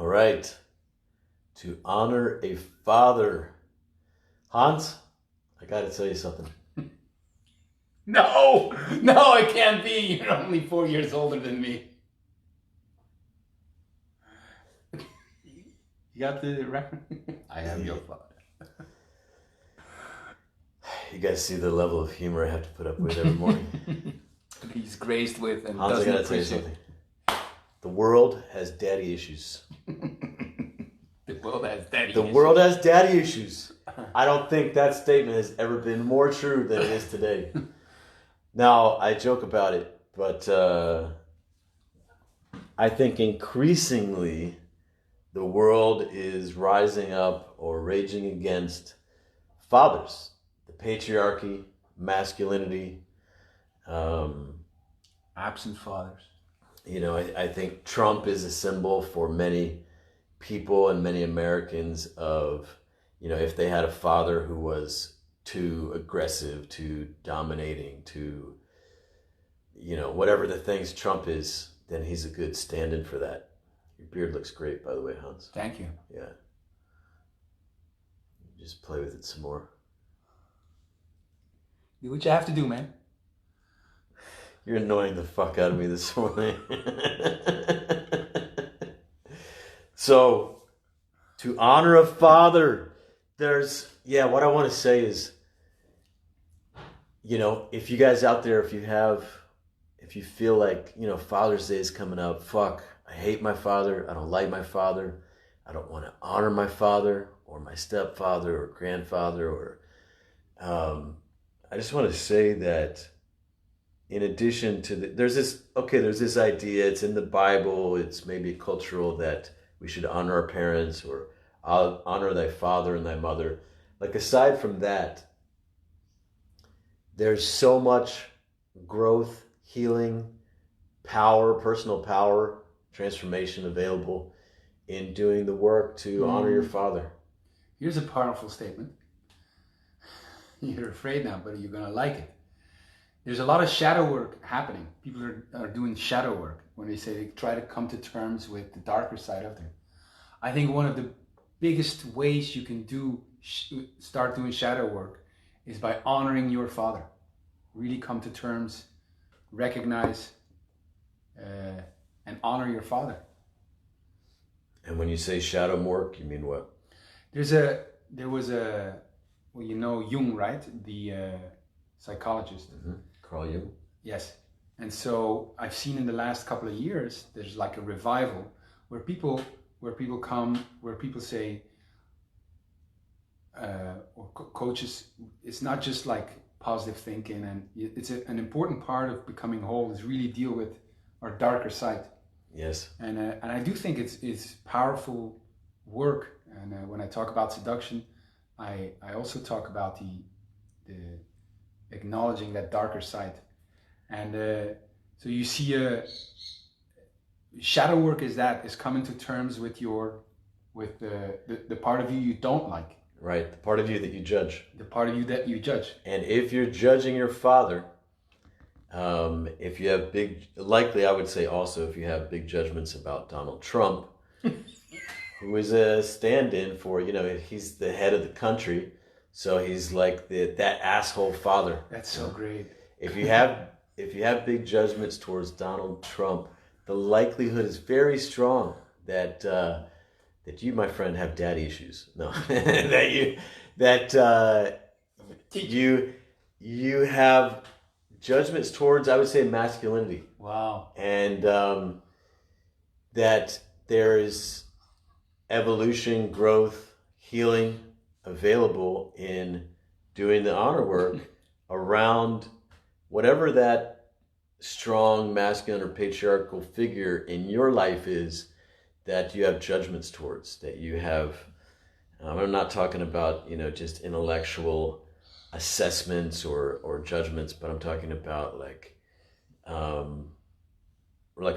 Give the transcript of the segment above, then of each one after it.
All right. To honor a father. Hans, I got to tell you something. No, it can't be. You're only 4 years older than me. You got the reference? I am your father. You guys see the level of humor I have to put up with every morning. He's graced with and Hans, I doesn't got to tell you appreciate. something. The world has daddy issues. The world has daddy The issues. world has daddy issues. I don't think that statement has ever been more true than it is today. Now, I joke about it, but I think increasingly the world is rising up or raging against fathers. The patriarchy, masculinity. Absent fathers. You know, I think Trump is a symbol for many people and many Americans of, you know, if they had a father who was too aggressive, too dominating, too, you know, whatever the things Trump is, then he's a good stand-in for that. Your beard looks great, by the way, Hans. Thank you. Yeah. Just play with it some more. Do what you have to do, man. You're annoying the fuck out of me this morning. So, to honor a father, what I want to say is, you know, if you guys out there, if you feel like, you know, Father's Day is coming up, fuck, I hate my father, I don't like my father, I don't want to honor my father or my stepfather or grandfather or, I just want to say that in addition to there's this idea, it's in the Bible, it's maybe cultural, that we should honor our parents or honor thy father and thy mother. Like, aside from that, there's so much growth, healing, power, personal power, transformation available in doing the work to honor your father. Here's a powerful statement. You're afraid now, but you're going to like it. There's a lot of shadow work happening. People are doing shadow work when they say they try to come to terms with the darker side of them. I think one of the biggest ways you can start doing shadow work is by honoring your father. Really come to terms, recognize, and honor your father. And when you say shadow work, you mean what? Well, you know Jung, right? The psychologist. Mm-hmm. Carl Jung. Yes. And so I've seen in the last couple of years, there's like a revival where people say, or coaches, it's not just like positive thinking, and it's an important part of becoming whole is really deal with our darker side. Yes. And I do think it's powerful work. And when I talk about seduction, I also talk about the acknowledging that darker side. And so you see shadow work is coming to terms with the part of you don't like. Right, the part of you that you judge. The part of you that you judge. And if you're judging your father, if you have I would say also, if you have big judgments about Donald Trump, who is a stand-in for, you know, he's the head of the country, so he's like that asshole father. That's so great. If you have big judgments towards Donald Trump, the likelihood is very strong that you, my friend, have daddy issues. No, you have judgments towards, I would say, masculinity. Wow. And that there is evolution, growth, healing available in doing the honor work around whatever that strong masculine or patriarchal figure in your life is that you have judgments towards, that you have, I'm not talking about, you know, just intellectual assessments or judgments, but I'm talking about like a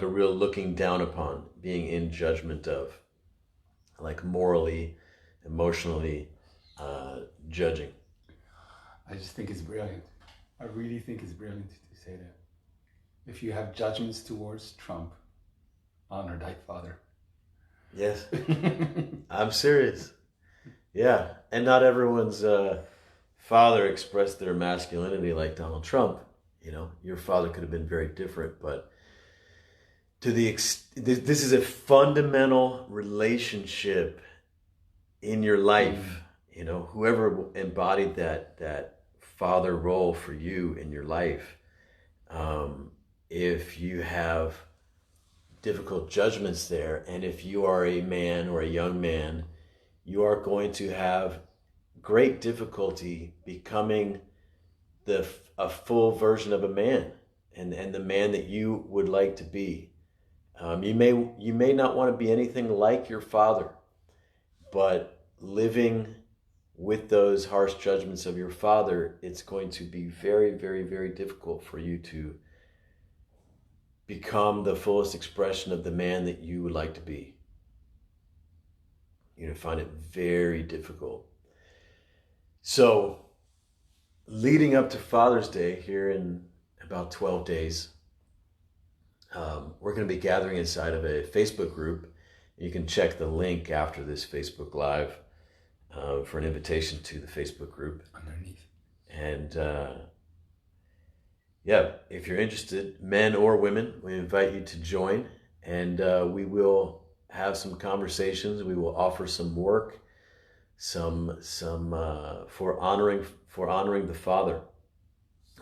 real looking down upon, being in judgment of, like morally, emotionally judging. I just think it's brilliant. I really think it's brilliant to say that. If you have judgments towards Trump, honor thy father. Yes, I'm serious. Yeah, and not everyone's father expressed their masculinity like Donald Trump. You know, your father could have been very different, but this is a fundamental relationship in your life. You know, whoever embodied that father role for you in your life, if you have difficult judgments there, and if you are a man or a young man, you are going to have great difficulty becoming a full version of a man, and the man that you would like to be. You may not want to be anything like your father, but living with those harsh judgments of your father, it's going to be very, very, very difficult for you to become the fullest expression of the man that you would like to be. You're going to find it very difficult. So, leading up to Father's Day here in about 12 days, we're going to be gathering inside of a Facebook group. You can check the link after this Facebook Live for an invitation to the Facebook group. Underneath. And yeah, if you're interested, men or women, we invite you to join, and we will have some conversations. We will offer some work, some for honoring the Father.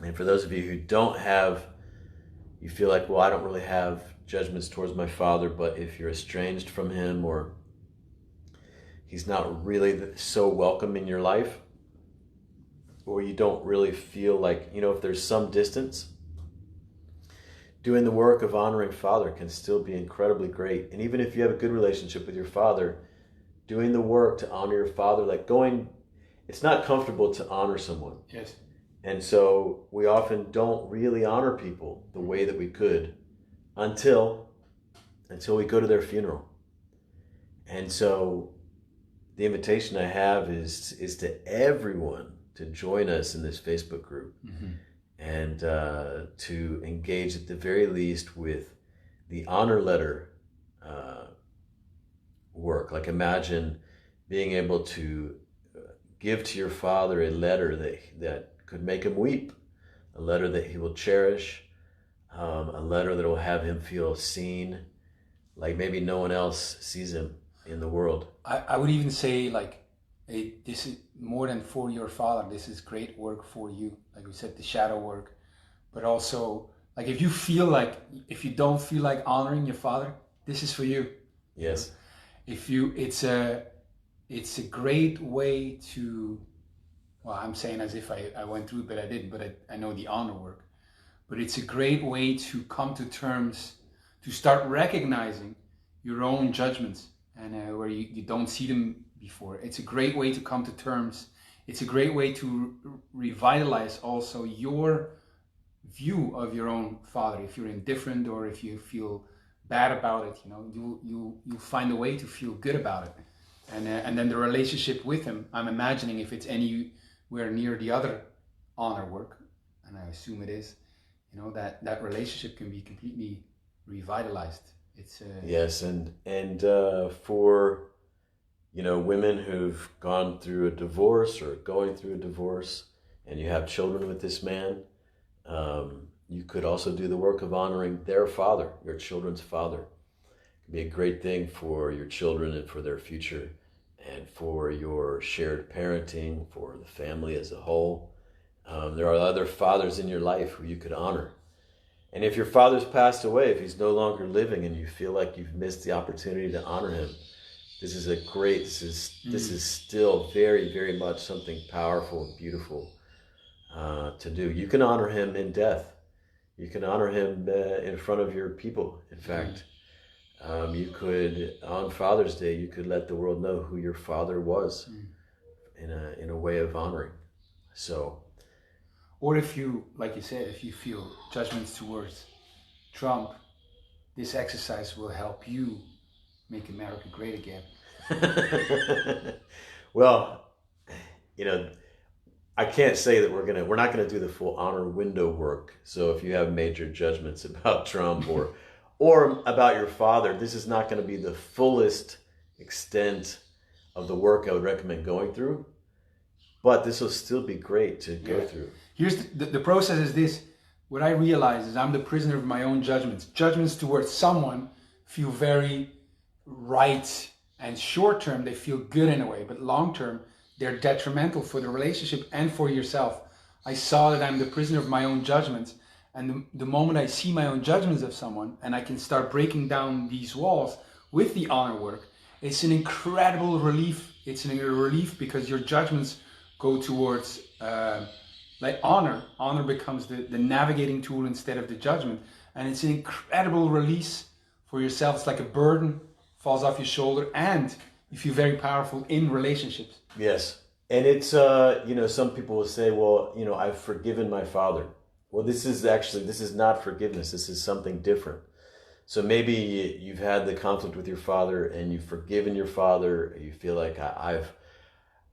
And for those of you who don't have, you feel like, well, I don't really have judgments towards my father, but if you're estranged from him, or he's not really so welcome in your life, or you don't really feel like, you know, if there's some distance, doing the work of honoring Father can still be incredibly great. And even if you have a good relationship with your father, doing the work to honor your father, like it's not comfortable to honor someone. Yes. And so we often don't really honor people the way that we could until we go to their funeral. And so the invitation I have is to everyone to join us in this Facebook group, and to engage at the very least with the honor letter work. Like, imagine being able to give to your father a letter that could make him weep, a letter that he will cherish, a letter that will have him feel seen, like maybe no one else sees him in the world. I would even say, like, hey, this is more than for your father. This is great work for you. Like we said, the shadow work. But also, like, if you don't feel like honoring your father, this is for you. Yes. It's a great way to, well, I'm saying as if I went through it, but I didn't, but I know the honor work. But it's a great way to come to terms, to start recognizing your own judgments, and where you don't see them before. It's a great way to come to terms. It's a great way to revitalize also your view of your own father. If you're indifferent, or if you feel bad about it, you find a way to feel good about it. And then the relationship with him, I'm imagining, if it's anywhere near the other honor work, and I assume it is, that relationship can be completely revitalized. It's yes, and for women who've gone through a divorce or going through a divorce, and you have children with this man, you could also do the work of honoring their father, your children's father. It can be a great thing for your children and for their future, and for your shared parenting, for the family as a whole. There are other fathers in your life who you could honor. And if your father's passed away, if he's no longer living, and you feel like you've missed the opportunity to honor him, this is still very, very much something powerful and beautiful to do. You can honor him in death. You can honor him in front of your people. In fact, you could, on Father's Day, you could let the world know who your father was in a way of honoring. So, or if you, like you said, if you feel judgments towards Trump, this exercise will help you make America great again. Well, I can't say that we're not gonna do the full honor window work. So if you have major judgments about Trump, or about your father, this is not going to be the fullest extent of the work I would recommend going through, but this will still be great to go through. Here's the process is this. What I realize is I'm the prisoner of my own judgments. Judgments towards someone feel very right, and short term they feel good in a way, but long term they're detrimental for the relationship and for yourself. I saw that I'm the prisoner of my own judgments, and the moment I see my own judgments of someone and I can start breaking down these walls with the honor work, it's an incredible relief. It's a relief because your judgments go towards like honor. Honor becomes the navigating tool instead of the judgment, and it's an incredible release for yourself. It's like a burden falls off your shoulder, and you feel very powerful in relationships. Yes. And it's, some people will say, well, I've forgiven my father. Well, this is not forgiveness. This is something different. So maybe you've had the conflict with your father and you've forgiven your father. You feel like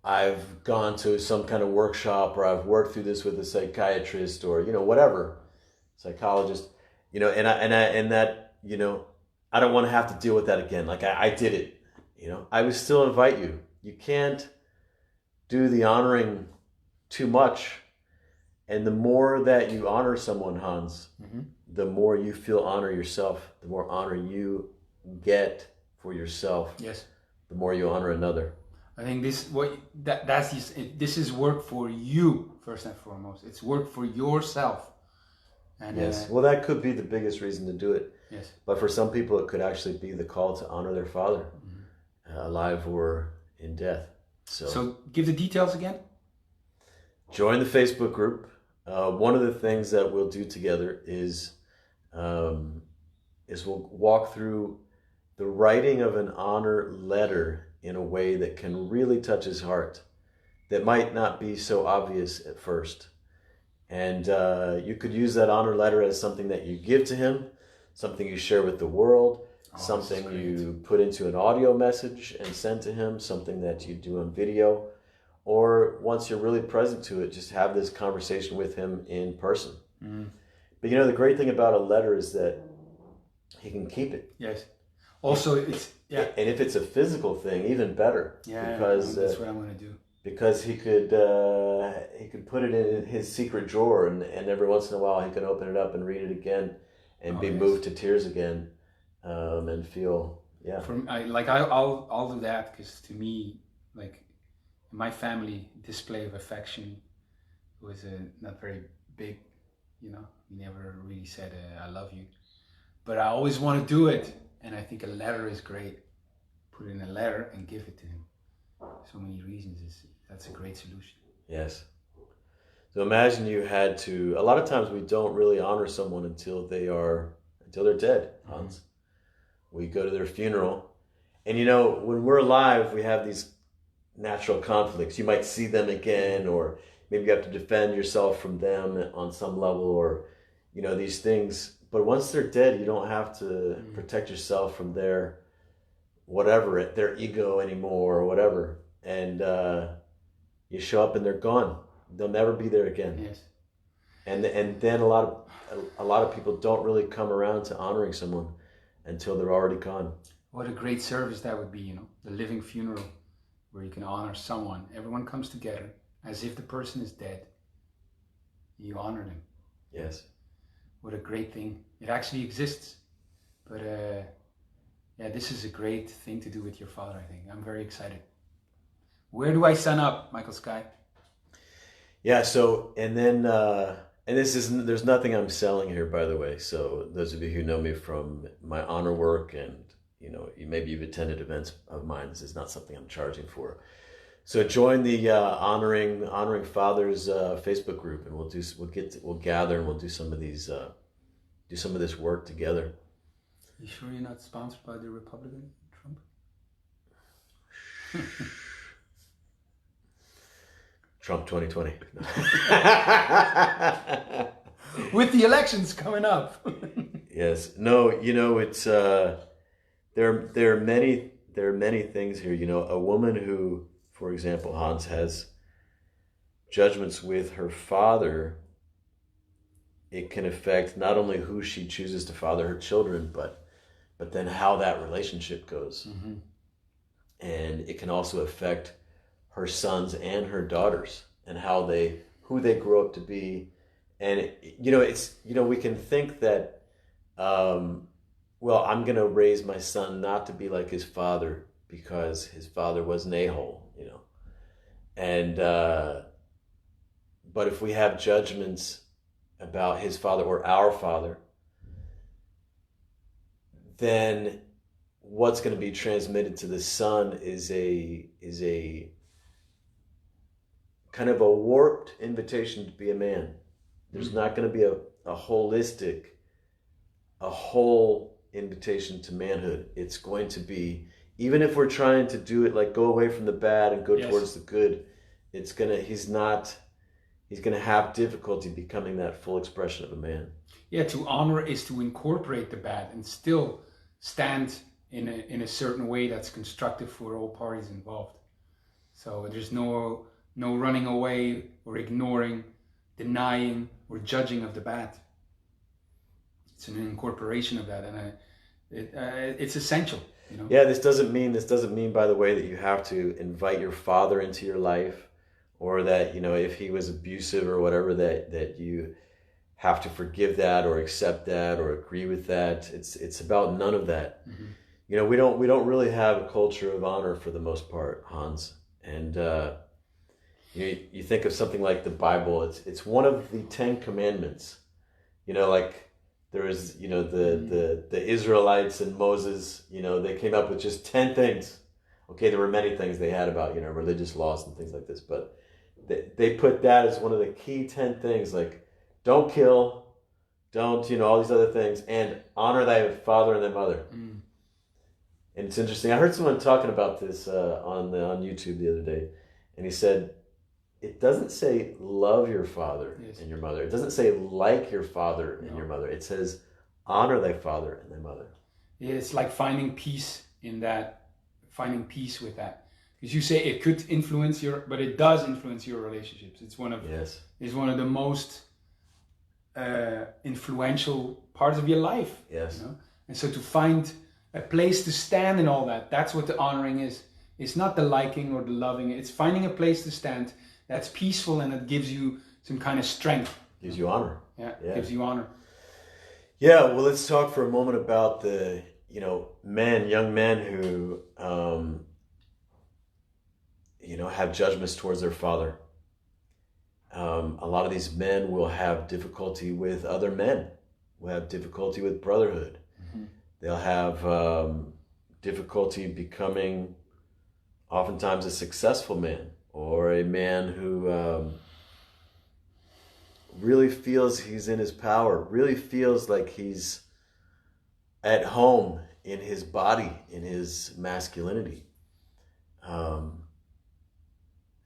I've gone to some kind of workshop, or I've worked through this with a psychiatrist, or, whatever, psychologist, and that, I don't want to have to deal with that again. Like I did it, I would still invite you. You can't do the honoring too much. And the more that you honor someone, Hans, the more you feel honor yourself, the more honor you get for yourself. Yes. The more you honor another. I think this is work for you first and foremost. It's work for yourself. And yes. Well, that could be the biggest reason to do it. Yes. But for some people, it could actually be the call to honor their father, alive or in death. So give the details again. Join the Facebook group. One of the things that we'll do together is we'll walk through the writing of an honor letter in a way that can really touch his heart, that might not be so obvious at first. And you could use that honor letter as something that you give to him, something you share with the world, something you put into an audio message and send to him, something that you do on video. Or once you're really present to it, just have this conversation with him in person. But the great thing about a letter is that he can keep it. Yes. Also, it's and if it's a physical thing, even better. Yeah, because that's what I'm going to do. Because he could put it in his secret drawer, and every once in a while he can open it up and read it again, and be moved to tears again, and feel I'll do that, because to me, like, my family display of affection was not very big. We never really said I love you, but I always want to do it. And I think a letter is great. Put it in a letter and give it to him. So many reasons. That's a great solution. Yes. So imagine you had to. A lot of times we don't really honor someone until they're dead, Hans. We go to their funeral, and when we're alive, we have these natural conflicts. You might see them again, or maybe you have to defend yourself from them on some level, or these things. But once they're dead, you don't have to protect yourself from their ego anymore, or whatever. And you show up and they're gone. They'll never be there again. Yes. And then a lot of people don't really come around to honoring someone until they're already gone. What a great service that would be, the living funeral, where you can honor someone. Everyone comes together as if the person is dead. You honor them. Yes. What a great thing. It actually exists. But this is a great thing to do with your father, I think. I'm very excited. Where do I sign up, Michael Skye? Yeah, so, and then, there's nothing I'm selling here, by the way. So those of you who know me from my honor work, and, maybe you've attended events of mine, this is not something I'm charging for. So join the honoring fathers Facebook group, and we'll gather, and we'll do some of these this work together. You sure you're not sponsored by the Republican Trump? Trump 2020. With the elections coming up. Yes. No. It's there are many things here. A woman who, for example, Hans, has judgments with her father, it can affect not only who she chooses to father her children, but then how that relationship goes. Mm-hmm. And it can also affect her sons and her daughters and who they grow up to be. And we can think that, well, I'm going to raise my son not to be like his father because his father was an a-hole, and but if we have judgments about his father or our father, then what's going to be transmitted to the son is a kind of a warped invitation to be a man. There's not going to be a holistic, a whole invitation to manhood. It's going to be, even if we're trying to do it like go away from the bad and go towards the good, he's gonna have difficulty becoming that full expression of a man. Yeah, to honor is to incorporate the bad and still stand in a certain way that's constructive for all parties involved. So there's no running away or ignoring, denying or judging of the bad. It's an incorporation of that, and it's essential. Yeah, this doesn't mean, by the way, that you have to invite your father into your life, or that if he was abusive or whatever, that you have to forgive that or accept that or agree with that. It's about none of that. Mm-hmm. We don't really have a culture of honor for the most part, Hans. And you think of something like the Bible. It's one of the 10 Commandments. Like there was the Israelites and Moses. They came up with just 10 things. Okay, there were many things they had about religious laws and things like this, but they put that as one of the key 10 things, like don't kill, don't all these other things, and honor thy father and thy mother. And it's interesting. I heard someone talking about this on YouTube the other day, and he said it doesn't say love your father and your mother. It doesn't say like your father and your mother. It says honor thy father and thy mother. Yeah, it's like finding peace in that, finding peace with that. Because you say it could influence but it does influence your relationships. It's one of the most influential parts of your life. Yes. And so to find a place to stand in all that, that's what the honoring is. It's not the liking or the loving. It's finding a place to stand that's peaceful and that gives you some kind of strength. Gives you honor. Yeah. Gives you honor. Yeah, well, let's talk for a moment about the, young men who, have judgments towards their father. A lot of these men will have difficulty with other men, will have difficulty with brotherhood. Mm-hmm. They'll have difficulty becoming oftentimes a successful man, or a man who really feels he's in his power, really feels like he's at home in his body, in his masculinity.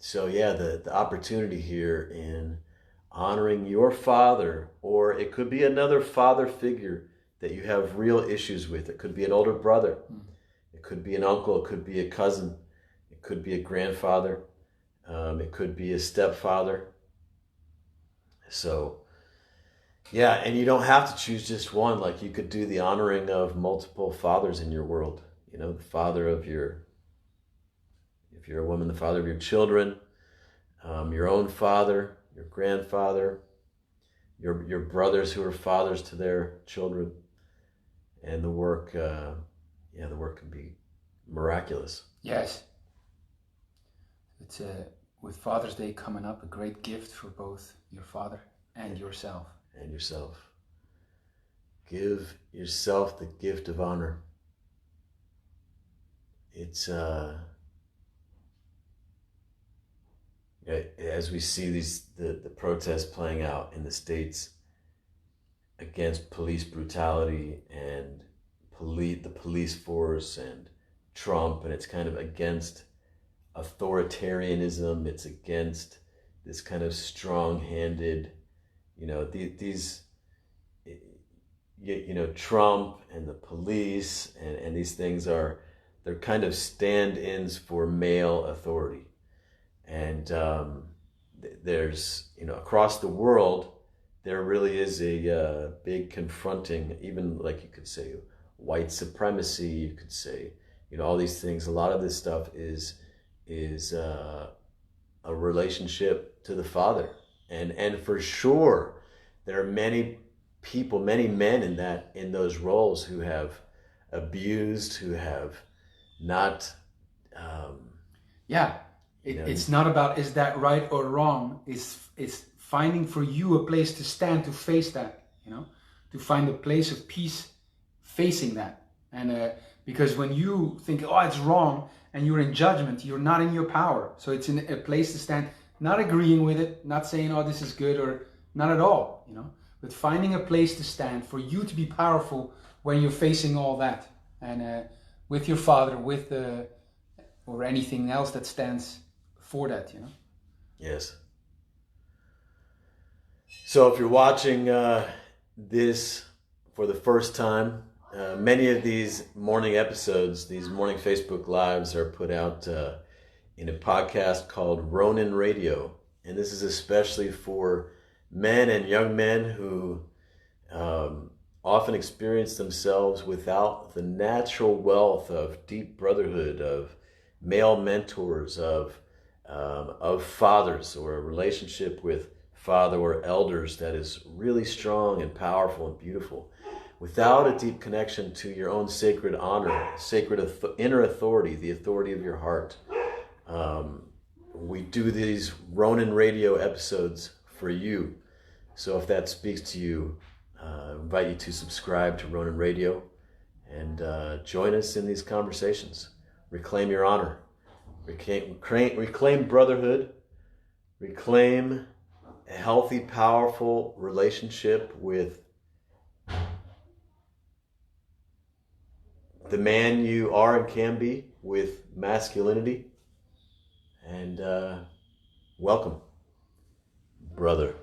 So the opportunity here in honoring your father, or it could be another father figure that you have real issues with. It could be an older brother. It could be an uncle. It could be a cousin. It could be a grandfather. It could be a stepfather. So, and you don't have to choose just one. Like you could do the honoring of multiple fathers in your world. The father of if you're a woman, the father of your children, your own father, your grandfather, your brothers who are fathers to their children, and the work can be miraculous. Yes. It's with Father's Day coming up, a great gift for both your father and yourself. And yourself. Give yourself the gift of honor. It's as we see the protests playing out in the States against police brutality and the police force and Trump, and it's kind of against authoritarianism. It's against this kind of strong-handed, Trump and the police and these things they're kind of stand-ins for male authority. And there's, across the world, there really is a big confronting, even like you could say white supremacy, you could say, all these things. A lot of this stuff is a relationship to the Father. And for sure, there are many people, many men in those roles who have abused, who have not. It's not about is that right or wrong. It's finding for you a place to stand, to face that. To find a place of peace facing that. And because when you think, oh, it's wrong, and you're in judgment, you're not in your power. So it's in a place to stand, not agreeing with it, not saying, oh, this is good, or not at all, but finding a place to stand for you to be powerful when you're facing all that. And with your Father, or anything else that stands for that, Yes. So if you're watching this for the first time, many of these morning episodes, these morning Facebook Lives are put out in a podcast called Ronin Radio. And this is especially for men and young men who often experience themselves without the natural wealth of deep brotherhood, of male mentors, of fathers, or a relationship with father or elders that is really strong and powerful and beautiful. Without a deep connection to your own sacred honor, inner authority, the authority of your heart. We do these Ronin Radio episodes for you. So if that speaks to you, I invite you to subscribe to Ronin Radio and join us in these conversations. Reclaim your honor. Reclaim brotherhood. Reclaim a healthy, powerful relationship with the man you are and can be, with masculinity. And welcome, brother.